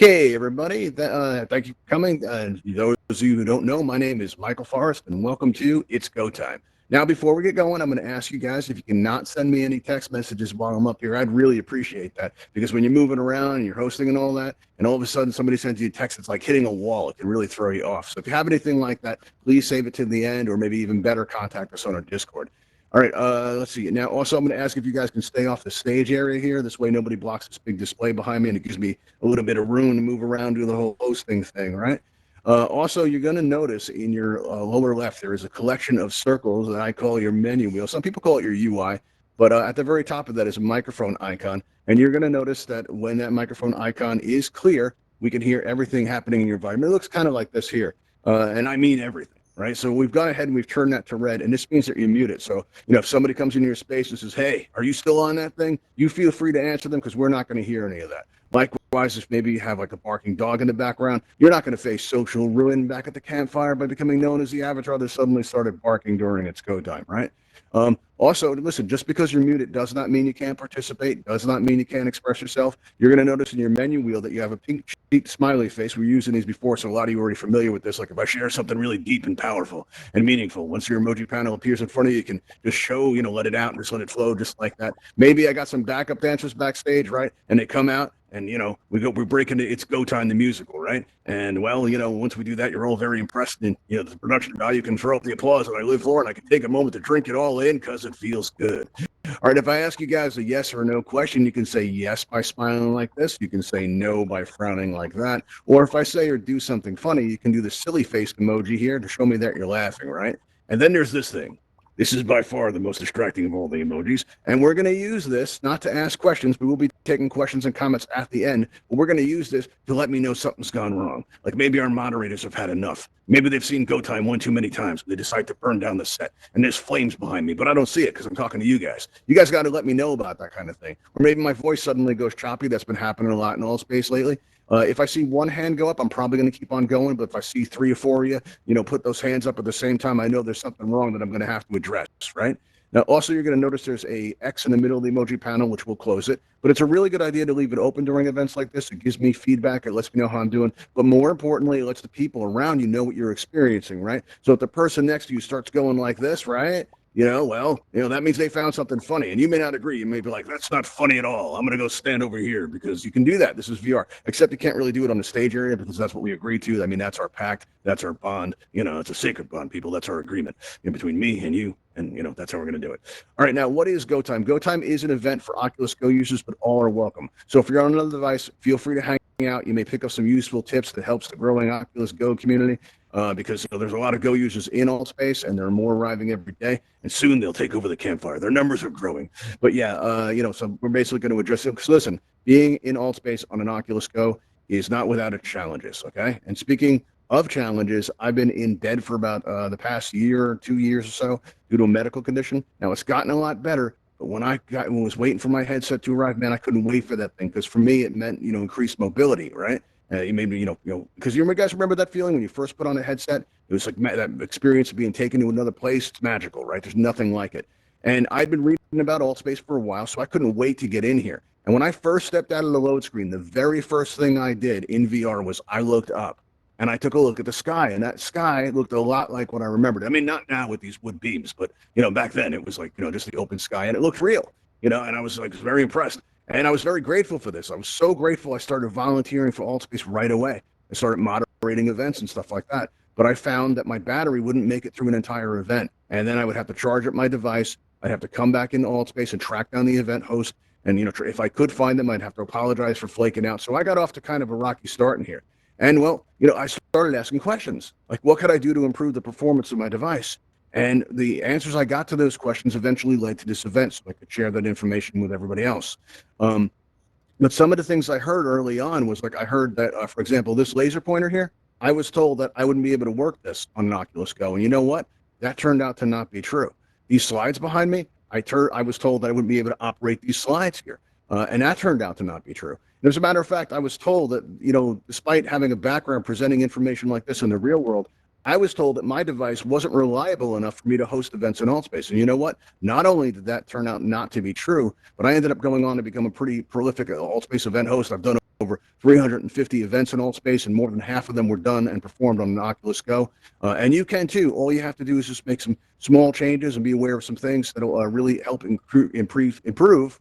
Okay, everybody, thank you for coming. Those of you who don't know, my name is Michael Forrest, and welcome to It's Go Time. Now, before we get going, I'm going to ask you guys if you can not send me any text messages while I'm up here. I'd really appreciate that, because when you're moving around and you're hosting and all that, and all of a sudden somebody sends you a text, it's like hitting a wall. It can really throw you off. So if you have anything like that, please save it to the end, or maybe even better, contact us on our Discord. All right, let's see. Now, also, I'm going to ask if you guys can stay off the stage area here. This way, nobody blocks this big display behind me, and it gives me a little bit of room to move around, do the whole hosting thing, right? Also, you're going to notice in your lower left, there is a collection of circles that I call your menu wheel. Some people call it your UI, but at the very top of that is a microphone icon. And you're going to notice that when that microphone icon is clear, we can hear everything happening in your environment. It looks kind of like this here, and I mean everything. Right, so we've gone ahead and we've turned that to red, and this means that you're muted. So, if somebody comes into your space and says, "Hey, are you still on that thing?" You feel free to answer them, because we're not going to hear any of that. Likewise, if maybe you have like a barking dog in the background, you're not going to face social ruin back at the campfire by becoming known as the avatar that suddenly started barking during its go time, right? Also, listen, just because you're muted does not mean you can't participate, does not mean you can't express yourself. You're going to notice in your menu wheel that you have a pink cheeked smiley face. We're using these before, so a lot of you are already familiar with this. Like if I share something really deep and powerful and meaningful, once your emoji panel appears in front of you, you can just show, let it out and just let it flow just like that. Maybe I got some backup dancers backstage, right? And they come out, and we break into It's Go Time the musical, right? And well, once we do that, you're all very impressed, and the production value can throw up the applause that I live for, and I can take a moment to drink it all in because it feels good. All right, if I ask you guys a yes or no question, you can say yes by smiling like this, you can say no by frowning like that, or if I say or do something funny, you can do the silly face emoji here to show me that you're laughing, right? And then there's this thing. This is by far the most distracting of all the emojis. And we're going to use this not to ask questions. We will be taking questions and comments at the end. But we're going to use this to let me know something's gone wrong. Like maybe our moderators have had enough. Maybe they've seen Go Time one too many times. They decide to burn down the set. And there's flames behind me, but I don't see it because I'm talking to you guys. You guys got to let me know about that kind of thing. Or maybe my voice suddenly goes choppy. That's been happening a lot in Altspace lately. If I see one hand go up, I'm probably going to keep on going. But if I see 3 or 4 of you, put those hands up at the same time, I know there's something wrong that I'm going to have to address, right? Now, also, you're going to notice there's a X in the middle of the emoji panel, which will close it. But it's a really good idea to leave it open during events like this. It gives me feedback. It lets me know how I'm doing. But more importantly, it lets the people around you know what you're experiencing, right? So if the person next to you starts going like this, right? That means they found something funny. And you may not agree. You may be like, that's not funny at all. I'm going to go stand over here, because you can do that. This is VR, except you can't really do it on the stage area, because that's what we agreed to. I mean, that's our pact. That's our bond. It's a sacred bond, people. That's our agreement between me and you. And, that's how we're going to do it. All right. Now, what is Go Time? Go Time is an event for Oculus Go users, but all are welcome. So if you're on another device, feel free to hang out. You may pick up some useful tips that helps the growing Oculus Go community. Because there's a lot of Go users in Altspace, and there are more arriving every day, and soon they'll take over the campfire. Their numbers are growing. But yeah, so we're basically going to address it. Because listen, being in Altspace on an Oculus Go is not without its challenges, okay? And speaking of challenges, I've been in bed for about the past year or 2 years or so due to a medical condition. Now, it's gotten a lot better, but when I was waiting for my headset to arrive, man, I couldn't wait for that thing, because for me, it meant, increased mobility, right? Maybe, because you guys remember that feeling when you first put on a headset? It was like that experience of being taken to another place. It's magical, right? There's nothing like it. And I'd been reading about Altspace for a while, so I couldn't wait to get in here. And when I first stepped out of the load screen, the very first thing I did in VR was I looked up. And I took a look at the sky, and that sky looked a lot like what I remembered. I mean, not now with these wood beams, but, back then it was like, just the open sky, and it looked real, and I was like very impressed. And I was very grateful for this. I was so grateful I started volunteering for Altspace right away. I started moderating events and stuff like that. But I found that my battery wouldn't make it through an entire event. And then I would have to charge up my device. I'd have to come back into Altspace and track down the event host. And, if I could find them, I'd have to apologize for flaking out. So I got off to kind of a rocky start in here. And, well, I started asking questions. Like, what could I do to improve the performance of my device? And the answers I got to those questions eventually led to this event, so I could share that information with everybody else. But some of the things I heard early on was like, I heard that, for example, this laser pointer here, I was told that I wouldn't be able to work this on an Oculus Go. And you know what? That turned out to not be true. These slides behind me, I was told that I wouldn't be able to operate these slides here. And that turned out to not be true. And as a matter of fact, I was told that, despite having a background presenting information like this in the real world, I was told that my device wasn't reliable enough for me to host events in Altspace. And you know what? Not only did that turn out not to be true, but I ended up going on to become a pretty prolific Altspace event host. I've done over 350 events in Altspace, and more than half of them were done and performed on an Oculus Go. And you can too. All you have to do is just make some small changes and be aware of some things that'll really help improve.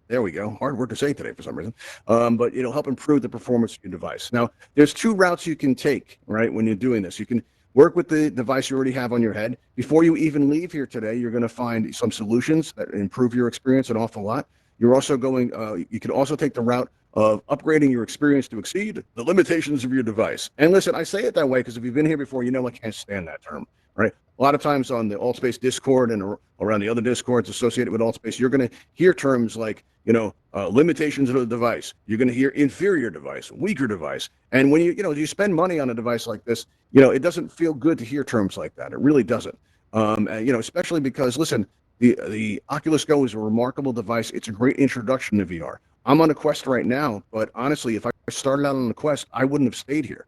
There we go. Hard word to say today for some reason. But it'll help improve the performance of your device. Now, there's two routes you can take, right, when you're doing this. You can work with the device you already have on your head. Before you even leave here today, you're going to find some solutions that improve your experience an awful lot. You're also going, you can also take the route of upgrading your experience to exceed the limitations of your device. And listen, I say it that way because if you've been here before, you know I can't stand that term, right? A lot of times on the Altspace Discord and around the other Discords associated with Altspace, you're going to hear terms like, limitations of the device. You're going to hear inferior device, weaker device. And when you spend money on a device like this, it doesn't feel good to hear terms like that. It really doesn't. Especially because, listen, the Oculus Go is a remarkable device. It's a great introduction to VR. I'm on a Quest right now, but honestly, if I started out on the Quest, I wouldn't have stayed here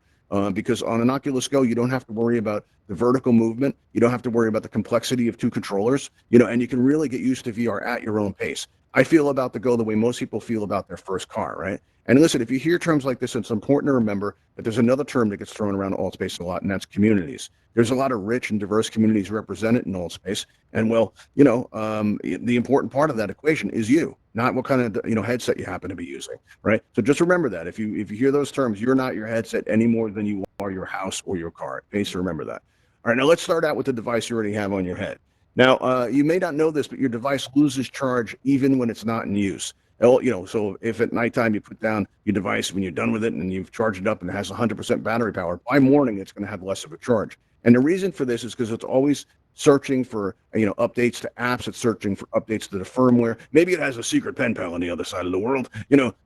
because on an Oculus Go, you don't have to worry about the vertical movement. You don't have to worry about the complexity of two controllers, and you can really get used to VR at your own pace. I feel about the Go the way most people feel about their first car, right? And listen, if you hear terms like this, it's important to remember that there's another term that gets thrown around Altspace a lot, and that's communities. There's a lot of rich and diverse communities represented in Altspace. And the important part of that equation is you, not what kind of headset you happen to be using, right? So just remember that if you hear those terms, you're not your headset any more than you are your house or your car. Okay, so remember that. All right, now let's start out with the device you already have on your head. Now, you may not know this, but your device loses charge even when it's not in use. So if at nighttime you put down your device when you're done with it and you've charged it up and it has 100% battery power, by morning it's going to have less of a charge. And the reason for this is because it's always searching for updates to apps. It's searching for updates to the firmware. Maybe it has a secret pen pal on the other side of the world.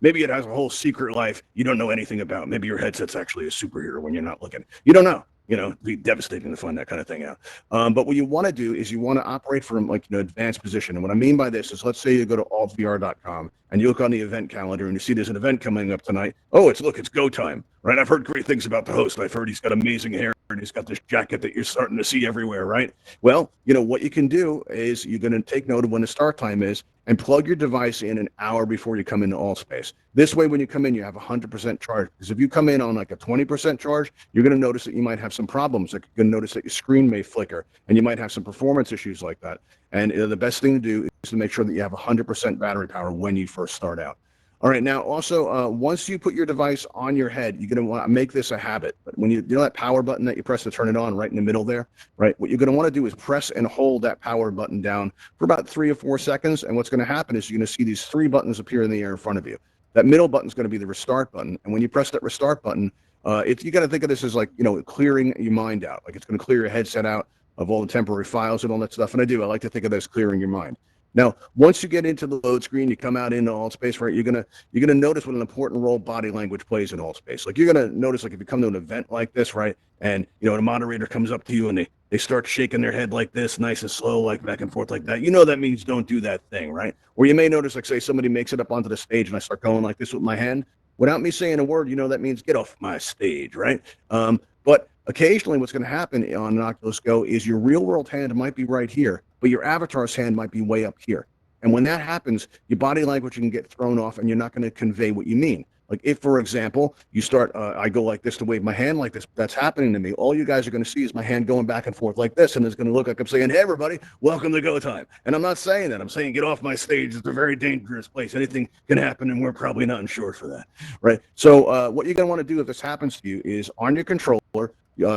Maybe it has a whole secret life you don't know anything about. Maybe your headset's actually a superhero when you're not looking. You don't know. It'd be devastating to find that kind of thing out. But what you want to do is you want to operate from advanced position. And what I mean by this is, let's say you go to altsvr.com and you look on the event calendar and you see there's an event coming up tonight. Oh, it's go time, right? I've heard great things about the host. I've heard he's got amazing hair and he's got this jacket that you're starting to see everywhere, right? Well, what you can do is you're going to take note of when the start time is and plug your device in an hour before you come into Altspace. This way, when you come in, you have 100% charge. Because if you come in on like a 20% charge, you're going to notice that you might have some problems. Like you're going to notice that your screen may flicker, and you might have some performance issues like that. And the best thing to do is to make sure that you have 100% battery power when you first start out. All right, now also, once you put your device on your head, you're going to want to make this a habit. But when you that power button that you press to turn it on right in the middle there, right, what you're going to want to do is press and hold that power button down for about 3 or 4 seconds. And what's going to happen is you're going to see these 3 buttons appear in the air in front of you. That middle button is going to be the restart button. And when you press that restart button, you got to think of this as like, clearing your mind out. Like it's going to clear your headset out of all the temporary files and all that stuff. And I like to think of this clearing your mind. Now, once you get into the load screen, you come out into Altspace, right? You're gonna notice what an important role body language plays in Altspace. Like you're gonna notice, like if you come to an event like this, right, and the moderator comes up to you and they start shaking their head like this, nice and slow, like back and forth like that. That means don't do that thing, right? Or you may notice, like say somebody makes it up onto the stage and I start going like this with my hand without me saying a word. That means get off my stage, right? But occasionally what's going to happen on an Oculus Go is your real world hand might be right here, but your avatar's hand might be way up here. And when that happens, your body language can get thrown off and you're not going to convey what you mean. Like if, for example, you start, I go like this to wave my hand like this, that's happening to me. All you guys are going to see is my hand going back and forth like this. And it's going to look like I'm saying, hey, everybody, welcome to Go Time. And I'm not saying that. I'm saying get off my stage. It's a very dangerous place. Anything can happen and we're probably not insured for that, right? So what you're going to want to do if this happens to you is on your controller,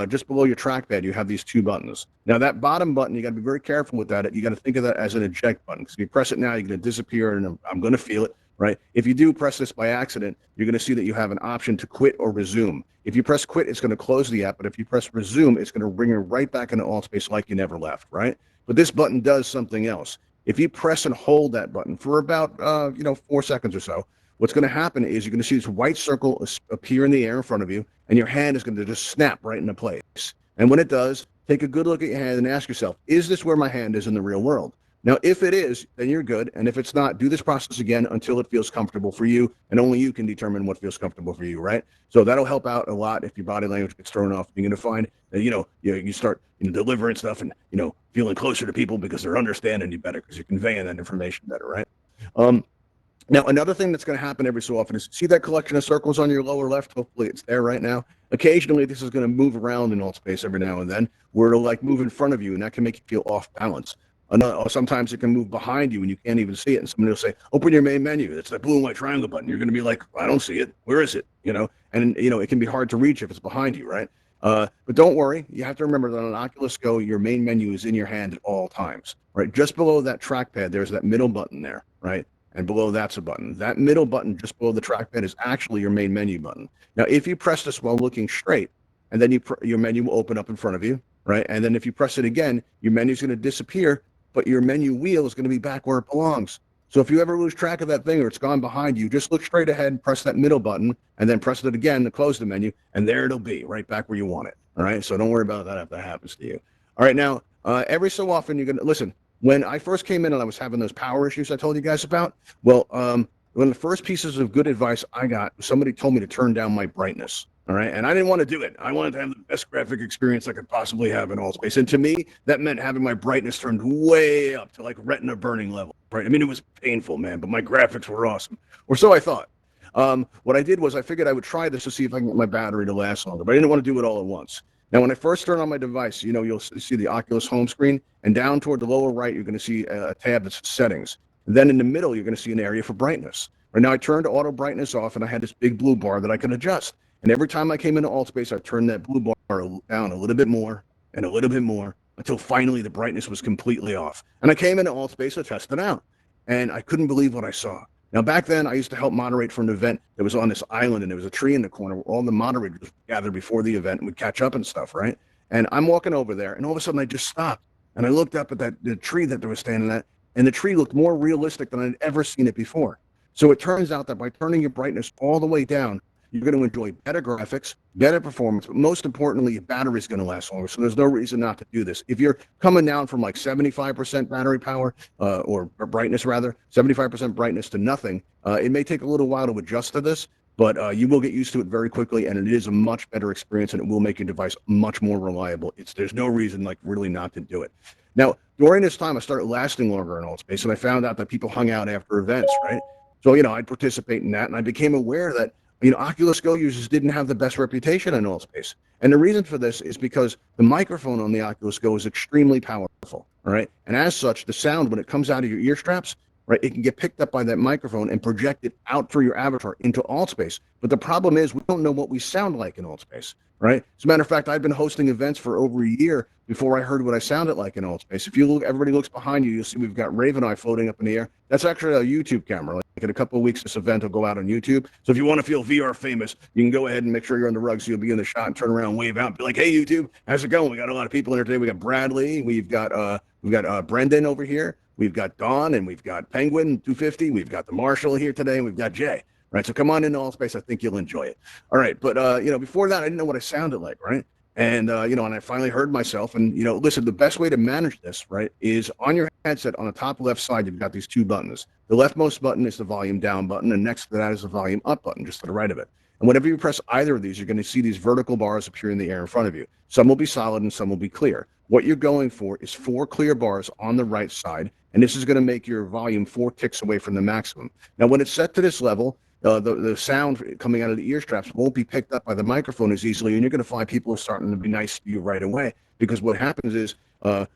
just below your trackpad, you have these 2 buttons. Now that bottom button, you got to be very careful with that. You got to think of that as an eject button. Because if you press it now, you're going to disappear and I'm going to feel it, right? If you do press this by accident, you're going to see that you have an option to quit or resume. If you press quit, it's going to close the app. But if you press resume, it's going to bring you right back into Altspace like you never left, right? But this button does something else. If you press and hold that button for about, 4 seconds or so, what's going to happen is you're going to see this white circle appear in the air in front of you, and your hand is going to just snap right into place. And when it does, take a good look at your hand and ask yourself, is this where my hand is in the real world? Now, if it is, then you're good. And if it's not, do this process again until it feels comfortable for you. And only you can determine what feels comfortable for you, right? So that'll help out a lot if your body language gets thrown off. You're going to find that, you start delivering stuff and, feeling closer to people because they're understanding you better because you're conveying that information better, right? Now, another thing that's going to happen every so often is see that collection of circles on your lower left? Hopefully it's there right now. Occasionally, this is going to move around in Altspace every now and then where it'll like move in front of you, and that can make you feel off balance. Or sometimes it can move behind you and you can't even see it. And somebody will say, open your main menu. It's that blue and white triangle button. You're going to be like, I don't see it. Where is it? And it can be hard to reach if it's behind you, right? But don't worry. You have to remember that on an Oculus Go, your main menu is in your hand at all times, right? Just below that trackpad, there's that middle button there, right? And below that's a button. That middle button just below the trackpad is actually your main menu button. Now, if you press this while looking straight, and then your menu will open up in front of you, right? And then if you press it again, your menu is going to disappear, but your menu wheel is going to be back where it belongs. So if you ever lose track of that thing or it's gone behind you, just look straight ahead and press that middle button, and then press it again to close the menu, and there it'll be, right back where you want it. All right? So don't worry about that if that happens to you. All right, now, every so often you're going to, listen, when I first came in and I was having those power issues I told you guys about, well, one of the first pieces of good advice I got, somebody told me to turn down my brightness. All right. And I didn't want to do it. I wanted to have the best graphic experience I could possibly have in Altspace. And to me, that meant having my brightness turned way up to like retina burning level. Right. I mean, it was painful, man, but my graphics were awesome. Or so I thought. What I did was I figured I would try this to see if I can get my battery to last longer, but I didn't want to do it all at once. Now, when I first turn on my device, you'll see the Oculus home screen, and down toward the lower right, you're going to see a tab that's settings. And then in the middle, you're going to see an area for brightness. Right now, I turned auto brightness off, and I had this big blue bar that I could adjust. And every time I came into Altspace, I turned that blue bar down a little bit more and a little bit more until finally the brightness was completely off. And I came into Altspace to test it out, and I couldn't believe what I saw. Now, back then, I used to help moderate for an event that was on this island, and there was a tree in the corner where all the moderators gathered before the event and would catch up and stuff, right? And I'm walking over there, and all of a sudden, I just stopped, and I looked up at the tree that they were standing at, and the tree looked more realistic than I'd ever seen it before. So it turns out that by turning your brightness all the way down, you're going to enjoy better graphics, better performance, but most importantly, your battery is going to last longer. So there's no reason not to do this. If you're coming down from like 75% battery power or brightness rather, 75% brightness to nothing, it may take a little while to adjust to this, but you will get used to it very quickly, and it is a much better experience, and it will make your device much more reliable. There's no reason like really not to do it. Now, during this time, I started lasting longer in Altspace, and I found out that people hung out after events, right? So, I'd participate in that, and I became aware that Oculus Go users didn't have the best reputation in Altspace. And the reason for this is because the microphone on the Oculus Go is extremely powerful, all right? And as such, the sound, when it comes out of your ear straps, right, it can get picked up by that microphone and projected out through your avatar into Altspace. But the problem is we don't know what we sound like in Altspace, right? As a matter of fact, I've been hosting events for over a year before I heard what I sounded like in Altspace. If you look, everybody looks behind you, you'll see we've got Raven Eye floating up in the air. That's actually a YouTube camera. Like in a couple of weeks, this event will go out on YouTube. So if you want to feel VR famous, you can go ahead and make sure you're on the rug so you'll be in the shot and turn around and wave out and be like, hey, YouTube, how's it going? We got a lot of people in here today. We got Bradley. We've got Brendan over here. We've got Dawn, and we've got Penguin 250. We've got the Marshall here today, and we've got Jay. Right, so come on into Altspace. I think you'll enjoy it. All right, but before that, I didn't know what I sounded like, right? And and I finally heard myself. And listen, the best way to manage this, right, is on your headset on the top left side, you've got these two buttons. The leftmost button is the volume down button, and next to that is the volume up button, just to the right of it. And whenever you press either of these, you're going to see these vertical bars appear in the air in front of you. Some will be solid and some will be clear. What you're going for is 4 clear bars on the right side, and this is going to make your volume 4 ticks away from the maximum. Now, when it's set to this level, the sound coming out of the ear straps won't be picked up by the microphone as easily, and you're going to find people are starting to be nice to you right away. Because what happens is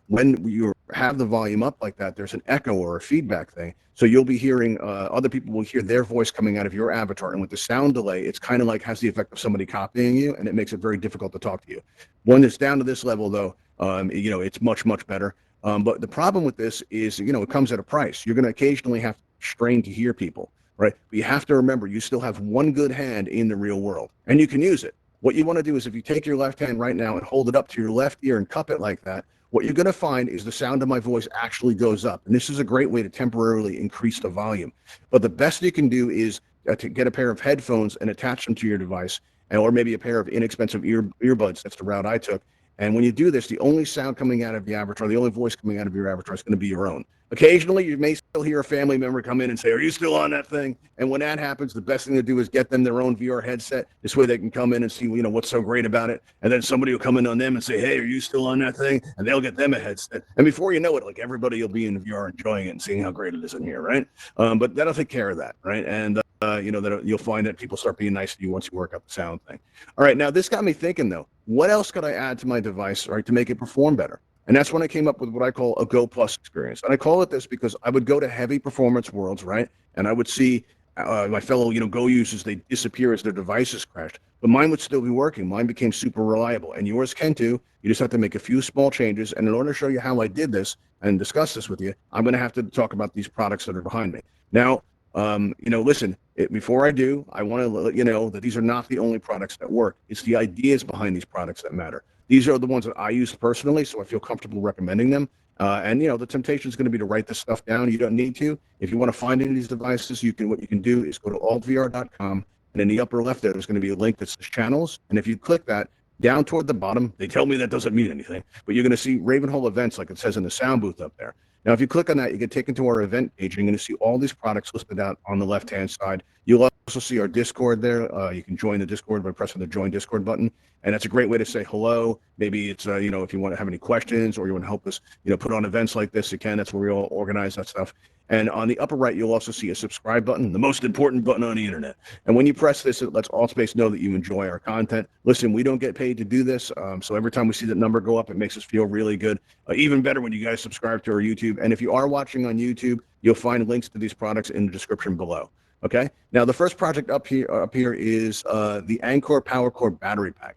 when you have the volume up like that, there's an echo or a feedback thing. So you'll be hearing other people will hear their voice coming out of your avatar, and with the sound delay, it's kind of like has the effect of somebody copying you, and it makes it very difficult to talk to you. When it's down to this level, though, it's much better. But the problem with this is, it comes at a price. You're going to occasionally have to strain to hear people. Right? But you have to remember, you still have one good hand in the real world, and you can use it. What you want to do is if you take your left hand right now and hold it up to your left ear and cup it like that, what you're going to find is the sound of my voice actually goes up. And this is a great way to temporarily increase the volume. But the best you can do is to get a pair of headphones and attach them to your device, or maybe a pair of inexpensive earbuds. That's the route I took. And when you do this, the only sound coming out of the avatar, the only voice coming out of your avatar is going to be your own. Occasionally, you may still hear a family member come in and say, "Are you still on that thing?" And when that happens, the best thing to do is get them their own VR headset. This way they can come in and see, what's so great about it. And then somebody will come in on them and say, "Hey, are you still on that thing?" And they'll get them a headset. And before you know it, like, everybody will be in VR enjoying it and seeing how great it is in here, right? But that'll take care of that, right? And that you'll find that people start being nice to you once you work out the sound thing. All right, now this got me thinking though, what else could I add to my device, right, to make it perform better? And that's when I came up with what I call a Go Plus experience. And I call it this because I would go to heavy performance worlds, right? And I would see my fellow, Go users, they disappear as their devices crashed. But mine would still be working. Mine became super reliable. And yours can too. You just have to make a few small changes. And in order to show you how I did this and discuss this with you, I'm going to have to talk about these products that are behind me. Now, listen, before I do, I want to let you know that these are not the only products that work. It's the ideas behind these products that matter. These are the ones that I use personally, so I feel comfortable recommending them. And the temptation is going to be to write this stuff down. You don't need to. If you want to find any of these devices, what you can do is go to altvr.com, and in the upper left there's going to be a link that says channels. And if you click that, down toward the bottom, they tell me that doesn't mean anything, but you're going to see Ravenhole events like it says in the sound booth up there. Now, if you click on that, you get taken to our event page, and you're going to see all these products listed out on the left-hand side. You'll also see our Discord there. You can join the Discord by pressing the Join Discord button, and that's a great way to say hello. Maybe it's, if you want to have any questions or you want to help us, put on events like this, you can. That's where we all organize that stuff. And on the upper right, you'll also see a subscribe button, the most important button on the internet. And when you press this, it lets Altspace know that you enjoy our content. Listen, we don't get paid to do this, so every time we see that number go up, it makes us feel really good. Even better when you guys subscribe to our YouTube. And if you are watching on YouTube, you'll find links to these products in the description below. Okay. Now, the first project up here is the Anker Power Core battery pack.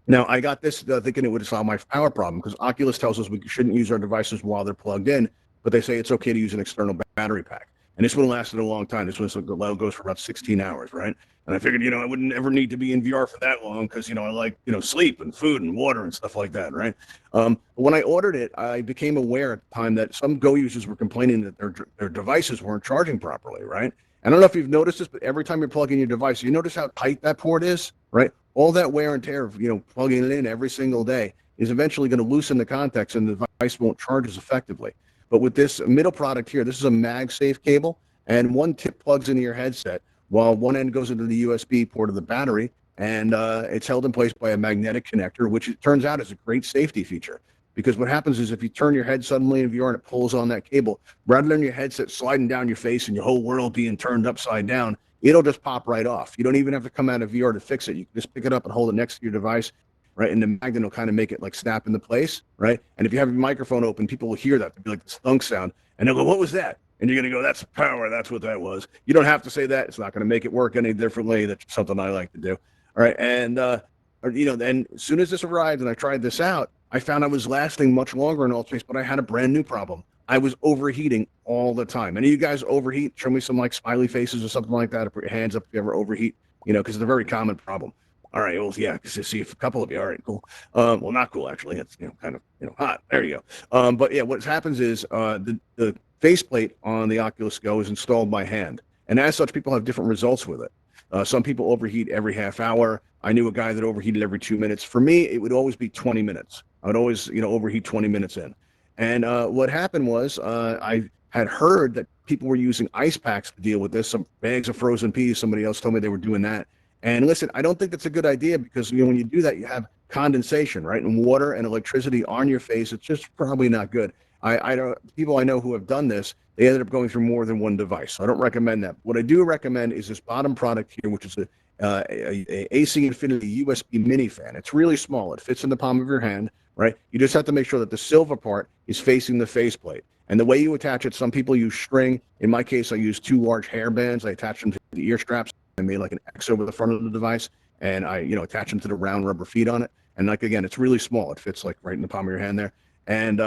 Now, I got this thinking it would solve my power problem, because Oculus tells us we shouldn't use our devices while they're plugged in, but they say it's okay to use an external battery pack. And this one lasted a long time. This one goes for about 16 hours, right? And I figured, I wouldn't ever need to be in VR for that long because, I like, sleep and food and water and stuff like that, right? When I ordered it, I became aware at the time that some Go users were complaining that their devices weren't charging properly, right? I don't know if you've noticed this, but every time you're plugging your device, you notice how tight that port is, right? All that wear and tear of, plugging it in every single day is eventually going to loosen the contacts, and the device won't charge as effectively. But with this middle product here, this is a MagSafe cable, and one tip plugs into your headset, while one end goes into the USB port of the battery, and it's held in place by a magnetic connector, which it turns out is a great safety feature. Because what happens is if you turn your head suddenly in VR and it pulls on that cable, rather than your headset sliding down your face and your whole world being turned upside down, it'll just pop right off. You don't even have to come out of VR to fix it. You can just pick it up and hold it next to your device, right? And the magnet will kind of make it like snap into place, right? And if you have your microphone open, people will hear that. They'll be like this thunk sound, and they'll go, "What was that?" And you're going to go, "That's power. That's what that was." You don't have to say that. It's not going to make it work any differently. That's something I like to do. All right. And, then as soon as this arrived and I tried this out, I found I was lasting much longer in Altspace, but I had a brand new problem. I was overheating all the time. Any of you guys overheat? Show me some like smiley faces or something like that, or put your hands up if you ever overheat, because it's a very common problem. All right, well, yeah, because I see a couple of you. All right, cool. Well, not cool, actually. It's, kind of, hot. There you go. But yeah, what happens is the faceplate on the Oculus Go is installed by hand. And as such, people have different results with it. Some people overheat every half hour. I knew a guy that overheated every 2 minutes. For me, it would always be 20 minutes. I would always, overheat 20 minutes in. And what happened was I had heard that people were using ice packs to deal with this, some bags of frozen peas. Somebody else told me they were doing that. And listen, I don't think that's a good idea because, when you do that, you have condensation, right? And water and electricity on your face. It's just probably not good. I don't, people I know who have done this, they ended up going through more than one device. So I don't recommend that. What I do recommend is this bottom product here, which is a AC Infinity USB mini fan. It's really small. It fits in the palm of your hand, right? You just have to make sure that the silver part is facing the faceplate. And the way you attach it, some people use string. In my case, I use 2 large hair bands. I attach them to the ear straps. I made like an X over the front of the device, and I, attach them to the round rubber feet on it. And like, again, it's really small. It fits like right in the palm of your hand there. And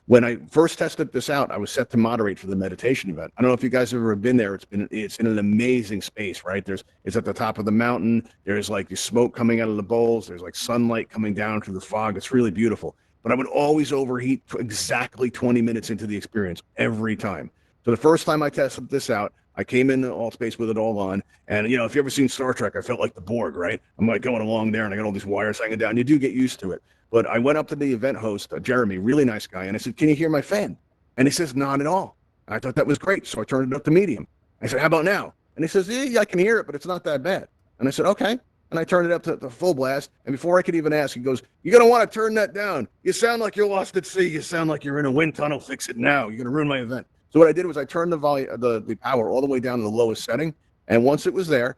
when I first tested this out, I was set to moderate for the meditation event. I don't know if you guys have ever been there. It's in an amazing space, right? It's at the top of the mountain. There's like the smoke coming out of the bowls. There's like sunlight coming down through the fog. It's really beautiful. But I would always overheat exactly 20 minutes into the experience every time. So the first time I tested this out, I came into Altspace with it all on. And, if you ever seen Star Trek, I felt like the Borg, right? I'm like going along there and I got all these wires hanging down. You do get used to it. But I went up to the event host, Jeremy, really nice guy. And I said, can you hear my fan? And he says, not at all. I thought that was great. So I turned it up to medium. I said, how about now? And he says, yeah, I can hear it, but it's not that bad. And I said, okay. And I turned it up to full blast. And before I could even ask, he goes, you're going to want to turn that down. You sound like you're lost at sea. You sound like you're in a wind tunnel. Fix it now. You're going to ruin my event. So what I did was I turned the volume, the power all the way down to the lowest setting. And once it was there,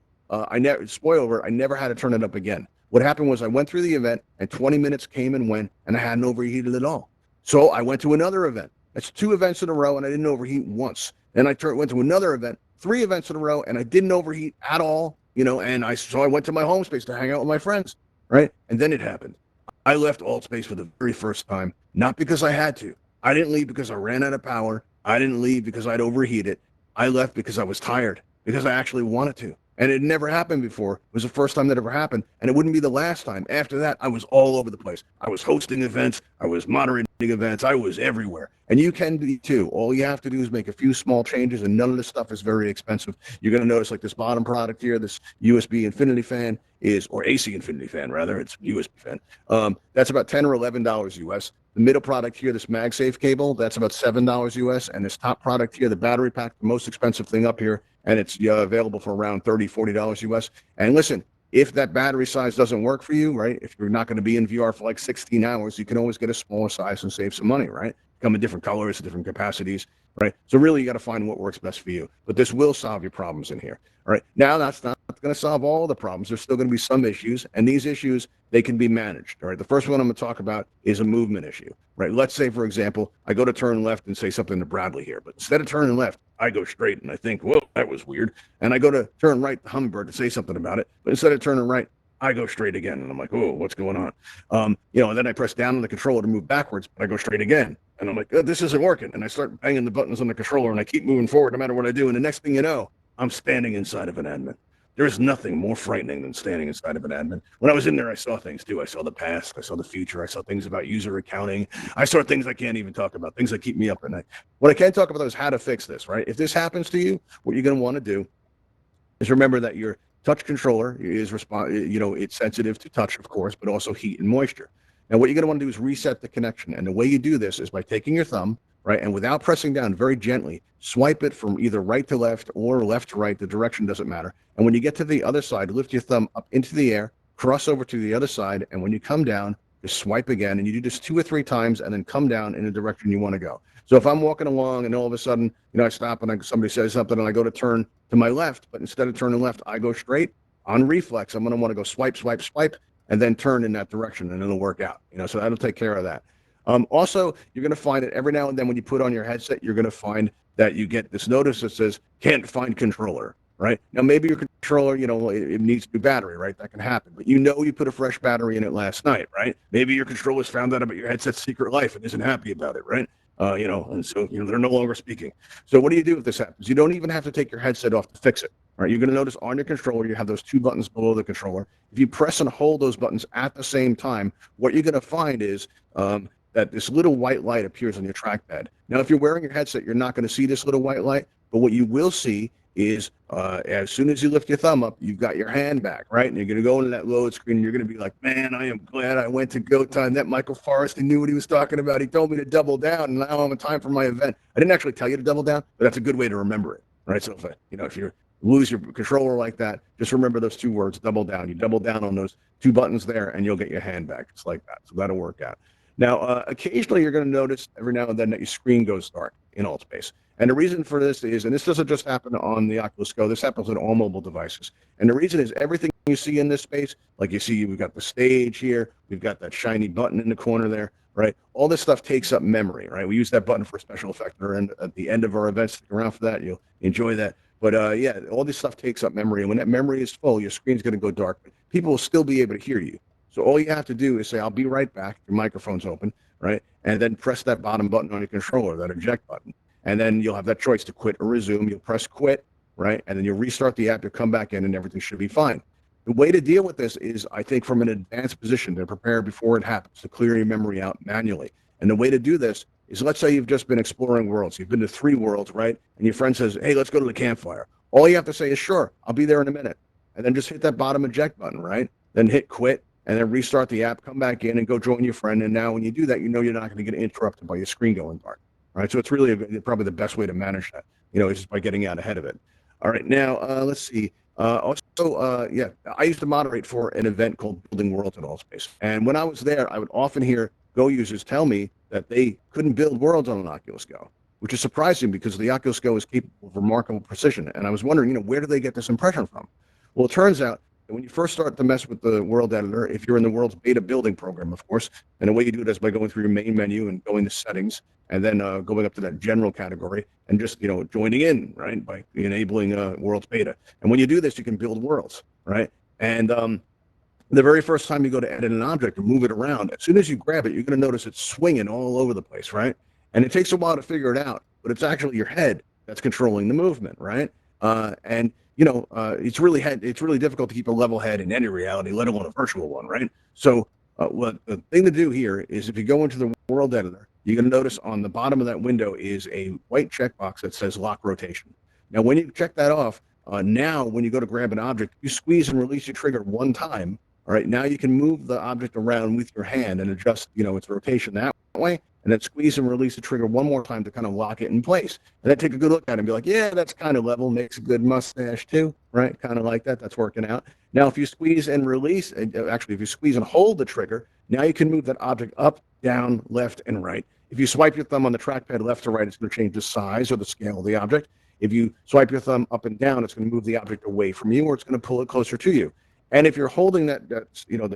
spoiler, I never had to turn it up again. What happened was I went through the event and 20 minutes came and went and I hadn't overheated at all. So I went to another event. That's 2 events in a row and I didn't overheat once. Then I went to another event, 3 events in a row, and I didn't overheat at all. And I went to my home space to hang out with my friends, right? And then it happened. I left Altspace for the very first time, not because I had to. I didn't leave because I ran out of power. I didn't leave because I'd overheated. I left because I was tired, because I actually wanted to. And it never happened before. It was the first time that ever happened, and it wouldn't be the last time. After that, I was all over the place. I was hosting events. I was moderating events. I was everywhere. And you can be too. All you have to do is make a few small changes, and none of this stuff is very expensive. You're going to notice like this bottom product here, this USB infinity fan or AC infinity fan, rather. It's USB fan. That's about $10 or $11 US. The middle product here, this MagSafe cable, that's about $7 US. And this top product here, the battery pack, the most expensive thing up here, and it's available for around $30, $40 US. And listen, if that battery size doesn't work for you, right, if you're not going to be in VR for like 16 hours, you can always get a smaller size and save some money, right? Come in different colors, different capacities, right? So really, you got to find what works best for you. But this will solve your problems in here, all right? Now, that's not going to solve all the problems. There's still going to be some issues, and these issues, they can be managed, all right? The first one I'm going to talk about is a movement issue, right? Let's say, for example, I go to turn left and say something to Bradley here, but instead of turning left, I go straight, and I think, whoa, that was weird. And I go to turn right to Hummingbird to say something about it, but instead of turning right, I go straight again. And I'm like, oh, what's going on? And then I press down on the controller to move backwards, but I go straight again. And I'm like, oh, this isn't working. And I start banging the buttons on the controller and I keep moving forward no matter what I do. And the next thing you know, I'm standing inside of an admin. There is nothing more frightening than standing inside of an admin. When I was in there, I saw things too. I saw the past. I saw the future. I saw things about user accounting. I saw things I can't even talk about, things that keep me up at night. What I can talk about is how to fix this, right? If this happens to you, what you're going to want to do is remember that your touch controller is it's sensitive to touch, of course, but also heat and moisture. Now, what you're going to want to do is reset the connection. And the way you do this is by taking your thumb, right, and without pressing down, very gently, swipe it from either right to left or left to right. The direction doesn't matter. And when you get to the other side, lift your thumb up into the air, cross over to the other side, and when you come down, just swipe again. And you do this 2 or 3 times and then come down in the direction you want to go. So if I'm walking along and all of a sudden, I stop and somebody says something and I go to turn to my left, but instead of turning left, I go straight, on reflex, I'm going to want to go swipe, swipe, swipe, and then turn in that direction, and it'll work out. So that'll take care of that. Also, you're going to find that every now and then when you put on your headset, you're going to find that you get this notice that says, can't find controller, right? Now, maybe your controller, it needs new battery, right? That can happen. But you put a fresh battery in it last night, right? Maybe your controller's found out about your headset's secret life and isn't happy about it, right? And so, they're no longer speaking. So what do you do if this happens? You don't even have to take your headset off to fix it. Right, you're going to notice on your controller, you have those 2 buttons below the controller. If you press and hold those buttons at the same time, what you're going to find is that this little white light appears on your trackpad. Now, if you're wearing your headset, you're not going to see this little white light, but what you will see is as soon as you lift your thumb up, you've got your hand back, right? And you're going to go into that load screen, and you're going to be like, man, I am glad I went to Go Time. That Michael Forrest, he knew what he was talking about. He told me to double down, and now I'm in time for my event. I didn't actually tell you to double down, but that's a good way to remember it, right? So if you're lose your controller like that, just remember those 2 words, double down. You double down on those 2 buttons there and you'll get your hand back. It's like that. So that'll work out. Now, occasionally you're going to notice every now and then that your screen goes dark in Altspace. And the reason for this is, and this doesn't just happen on the Oculus Go, this happens on all mobile devices. And the reason is everything you see in this space, like you see, we've got the stage here, we've got that shiny button in the corner there, right? All this stuff takes up memory, right? We use that button for a special effect at the end of our events. Stick around for that. You'll enjoy that. But all this stuff takes up memory. And when that memory is full, your screen's going to go dark. But people will still be able to hear you. So all you have to do is say, I'll be right back. Your microphone's open, right? And then press that bottom button on your controller, that eject button. And then you'll have that choice to quit or resume. You'll press quit, right? And then you'll restart the app. You'll come back in and everything should be fine. The way to deal with this is, I think, from an advanced position to prepare before it happens, to clear your memory out manually. And the way to do this is, let's say you've just been exploring worlds. You've been to 3 worlds, right? And your friend says, hey, let's go to the campfire. All you have to say is, sure, I'll be there in a minute. And then just hit that bottom eject button, right? Then hit quit and then restart the app, come back in and go join your friend. And now when you do that, you know you're not going to get interrupted by your screen going dark, right? So it's really probably the best way to manage that, is just by getting out ahead of it. All right, now let's see. Yeah, I used to moderate for an event called Building Worlds at Altspace. And when I was there, I would often hear Go users tell me that they couldn't build worlds on an Oculus Go, which is surprising because the Oculus Go is capable of remarkable precision. And I was wondering, where do they get this impression from? Well, it turns out that when you first start to mess with the world editor, if you're in the world's beta building program, of course, and the way you do it is by going through your main menu and going to settings, and then going up to that general category and just, joining in, right, by enabling world's beta. And when you do this, you can build worlds, right? And the very first time you go to edit an object and move it around, as soon as you grab it, you're going to notice it's swinging all over the place, right? And it takes a while to figure it out, but it's actually your head that's controlling the movement, right? And it's really difficult to keep a level head in any reality, let alone a virtual one, right? So what the thing to do here is if you go into the world editor, you're going to notice on the bottom of that window is a white checkbox that says lock rotation. Now, when you check that off, now when you go to grab an object, you squeeze and release your trigger one time. All right, now you can move the object around with your hand and adjust, its rotation that way, and then squeeze and release the trigger one more time to kind of lock it in place. And then take a good look at it and be like, yeah, that's kind of level, makes a good mustache too, right? Kind of like that, that's working out. Now, if you squeeze and release, actually, if you squeeze and hold the trigger, now you can move that object up, down, left, and right. If you swipe your thumb on the trackpad left to right, it's going to change the size or the scale of the object. If you swipe your thumb up and down, it's going to move the object away from you, or it's going to pull it closer to you. And if you're holding the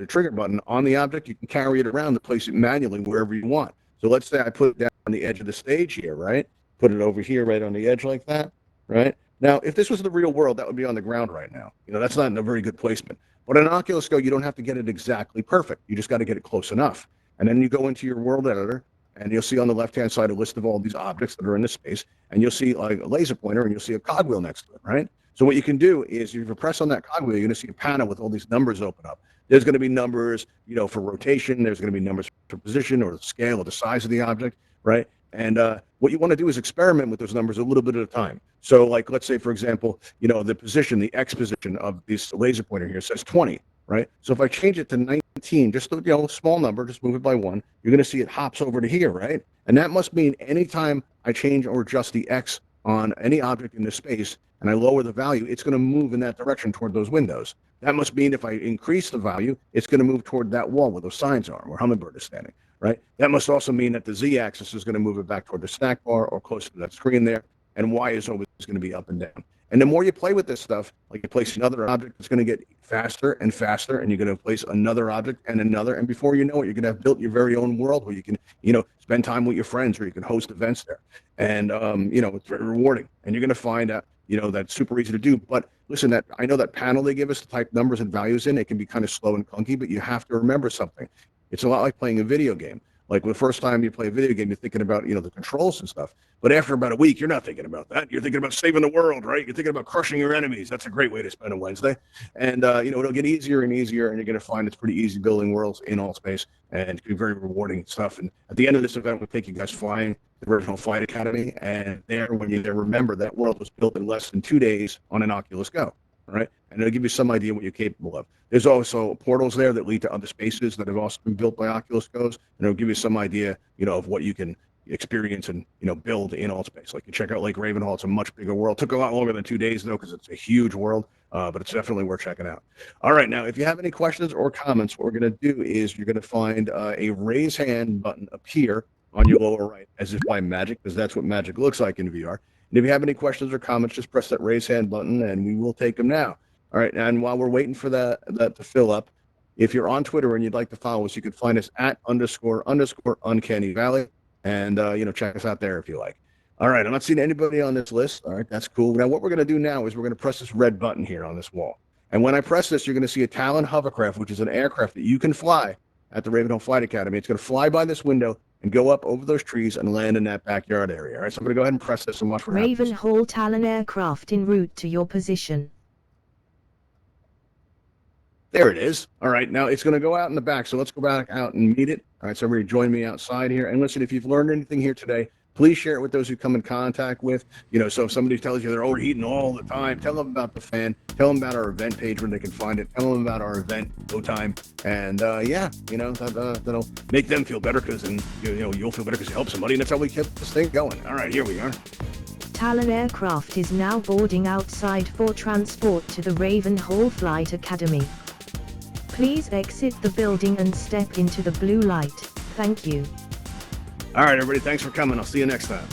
trigger button on the object, you can carry it around to place it manually wherever you want. So let's say I put it down on the edge of the stage here, right? Put it over here right on the edge like that, right? Now, if this was the real world, that would be on the ground right now. That's not a very good placement. But in Oculus Go, you don't have to get it exactly perfect. You just got to get it close enough. And then you go into your world editor, and you'll see on the left-hand side a list of all these objects that are in this space, and you'll see like a laser pointer, and you'll see a cogwheel next to it, right? So what you can do is if you press on that cogwheel, you're going to see a panel with all these numbers open up. There's going to be numbers, for rotation. There's going to be numbers for position or the scale or the size of the object, right? And what you want to do is experiment with those numbers a little bit at a time. So like, let's say, for example, the position, the X position of this laser pointer here says 20, right? So if I change it to 19, just a small number, just move it by 1, you're going to see it hops over to here, right? And that must mean anytime I change or adjust the X on any object in this space and I lower the value, it's going to move in that direction toward those windows. That must mean if I increase the value, it's going to move toward that wall where those signs are, where Hummingbird is standing, right? That must also mean that the Z-axis is going to move it back toward the snack bar or close to that screen there, and Y is always going to be up and down. And the more you play with this stuff, like you place another object, it's going to get faster and faster, and you're going to place another object and another, and before you know it, you're going to have built your very own world where you can, spend time with your friends, or you can host events there. And, it's very rewarding, and you're going to find out, that's super easy to do. But listen, I know that panel they give us to type numbers and values in, it can be kind of slow and clunky, but you have to remember something. It's a lot like playing a video game. Like the first time you play a video game, you're thinking about, the controls and stuff. But after about a week, you're not thinking about that. You're thinking about saving the world, right? You're thinking about crushing your enemies. That's a great way to spend a Wednesday. And, it'll get easier and easier, and you're going to find it's pretty easy building worlds in Altspace, and it can be very rewarding stuff. And at the end of this event, we'll take you guys flying the Original Flight Academy. And there, when you're there, remember that world was built in less than 2 days on an Oculus Go. All right. And it'll give you some idea what you're capable of. There's also portals there that lead to other spaces that have also been built by Oculus Go's, and it'll give you some idea, of what you can experience and, build in Altspace. Like you check out Lake Ravenhall, it's a much bigger world. Took a lot longer than 2 days though, because it's a huge world, but it's definitely worth checking out. All right. Now, if you have any questions or comments, what we're going to do is you're going to find a raise hand button appear on your lower right, as if by magic, because that's what magic looks like in VR. And if you have any questions or comments, just press that raise hand button and we will take them now. All right. And while we're waiting for that to fill up, if you're on Twitter and you'd like to follow us, you can find us at __Uncanny Valley. And, check us out there if you like. All right. I'm not seeing anybody on this list. All right. That's cool. Now, what we're going to do now is we're going to press this red button here on this wall. And when I press this, you're going to see a Talon hovercraft, which is an aircraft that you can fly at the Ravenhall Flight Academy. It's going to fly by this window and go up over those trees and land in that backyard area. All right, so I'm going to go ahead and press this and watch what happens. Ravenhall Talon aircraft en route to your position. There it is. All right, now it's going to go out in the back. So let's go back out and meet it. All right, so everybody join me outside here. And listen, if you've learned anything here today, please share it with those who come in contact with. So if somebody tells you they're overheating all the time, tell them about the fan. Tell them about our event page where they can find it. Tell them about our event, Go Time. And that'll make them feel better because then you'll feel better because you help somebody. And that's how we kept this thing going. All right, here we are. Talon aircraft is now boarding outside for transport to the Raven Hall Flight Academy. Please exit the building and step into the blue light. Thank you. All right, everybody. Thanks for coming. I'll see you next time.